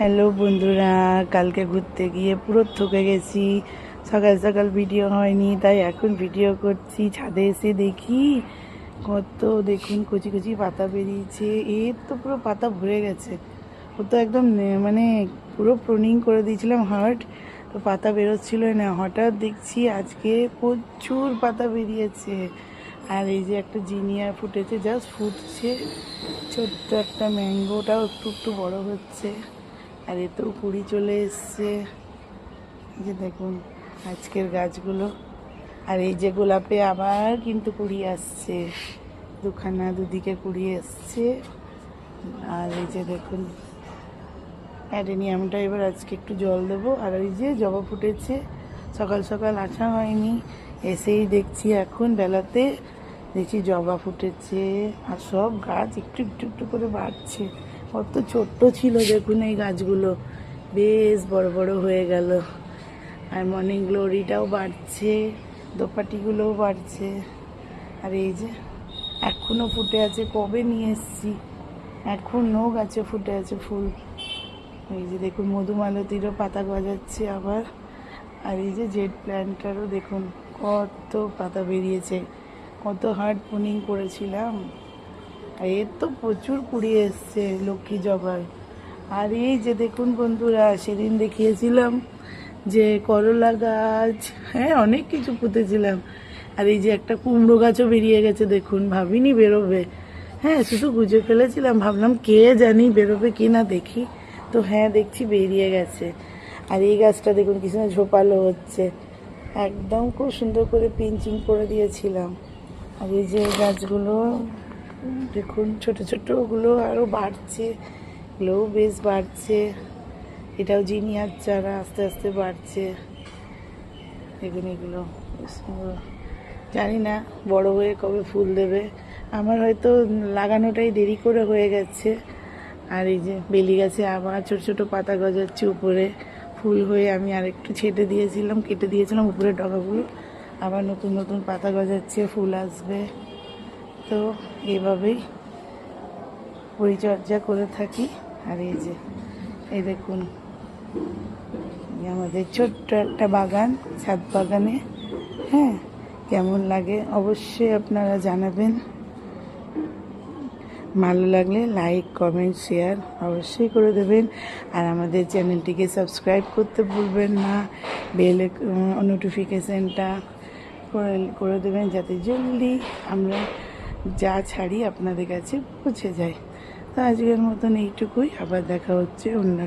Hello বন্ধুরা, কালকে ঘুরতে গিয়ে পুরো থকে গেছি। সকাল সকাল ভিডিও হয়নি, তাই এখন ভিডিও করছি। ছাদে এসে দেখি কত, দেখুন কচি কচি পাতা বেরিয়েছে। এর তো পুরো পাতা ভরে গেছে। ও তো একদম মানে পুরো প্রুনিং করে দিয়েছিলাম হার্ট, তো পাতা বেরোচ্ছিল না। হঠাৎ দেখছি আজকে প্রচুর পাতা বেরিয়েছে। আর এই যে একটা জিনিয়া ফুটেছে, জাস্ট ফুটছে। ছোট্ট একটা ম্যাঙ্গোটাও একটু একটু বড় হচ্ছে। আর এতেও কুড়ি চলে এসছে। এই যে দেখুন আজকের গাছগুলো। আর এই যে গোলাপে আবার কিন্তু কুড়ি আসছে, দুদিকে কুড়ি এসছে। আর এই যে দেখুন অ্যাডেনিয়ামটা এবার আজকে একটু জল দেবো। আর ওই যে জবা ফুটেছে, সকাল সকাল আসা হয়নি, এসেই দেখছি এখন বেলাতে দেখছি জবা ফুটেছে। আর সব গাছ একটু একটু একটু করে বাড়ছে। কত ছোট্ট ছিল দেখুন এই গাছগুলো, বেশ বড় বড় হয়ে গেল। আর মর্নিং গ্লোরিটাও বাড়ছে, দোপাটিগুলোও বাড়ছে। আর এই যে এখনও ফুটে আছে, কবে নিয়ে এসছি, এখনও গাছে ফুটে আছে ফুল। এই যে দেখুন মধুমালতিরও পাতা গজাচ্ছে আবার। আর এই যে জেড প্ল্যান্টটারও দেখুন কত পাতা বেরিয়েছে, কত হার্ড প্রুনিং করেছিলাম। আর এর তো প্রচুর কুড়ি এসছে লক্ষ্মী জবার। আর এই যে দেখুন বন্ধুরা, সেদিন দেখিয়েছিলাম যে করলা গাছ, হ্যাঁ অনেক কিছু পুঁতেছিলাম। আর এই যে একটা কুমড়ো গাছও বেরিয়ে গেছে দেখুন, ভাবিনি বেরোবে। হ্যাঁ শুধু গুজে ফেলেছিলাম, ভাবলাম কে জানি বেরোবে কি না, দেখি তো হ্যাঁ দেখছি বেরিয়ে গেছে। আর এই গাছটা দেখুন কিছু না ঝোপালো হচ্ছে, একদম খুব সুন্দর করে পিঞ্চিং করে দিয়েছিলাম। আর এই যে গাছগুলো দেখুন ছোট ছোট, ওগুলো আরও বাড়ছে, এগুলোও বেশ বাড়ছে। এটাও জিনিয়ার চারা আস্তে আস্তে বাড়ছে। দেখুন এগুলো জানি না বড় হয়ে কবে ফুল দেবে। আমার হয়তো লাগানোটাই দেরি করে হয়ে গেছে। আর এই যে বেলি গাছে আবার ছোট ছোট পাতা গজাচ্ছে উপরে, ফুল হয়ে আমি আরেকটু ছেটে দিয়েছিলাম, কেটে দিয়েছিলাম উপরের ডগাগুলো, আবার নতুন নতুন পাতা গজাচ্ছে, ফুল আসবে। তো এইভাবেই পরিচর্যা করে থাকি। আর এই যে এই দেখুন আমাদের ছোট্ট একটা বাগান, ছাদ বাগানে। হ্যাঁ কেমন লাগে অবশ্যই আপনারা জানাবেন। ভালো লাগলে লাইক কমেন্ট শেয়ার অবশ্যই করে দেবেন। আর আমাদের চ্যানেলটিকে সাবস্ক্রাইব করতে ভুলবেন না, বেল নোটিফিকেশানটা করে দেবেন, যাতে জলদি আমরা যা ছাড়ি আপনাদের কাছে পৌঁছে যায়। তো আজকের মতন এইটুকুই, আবার দেখা হচ্ছে অন্য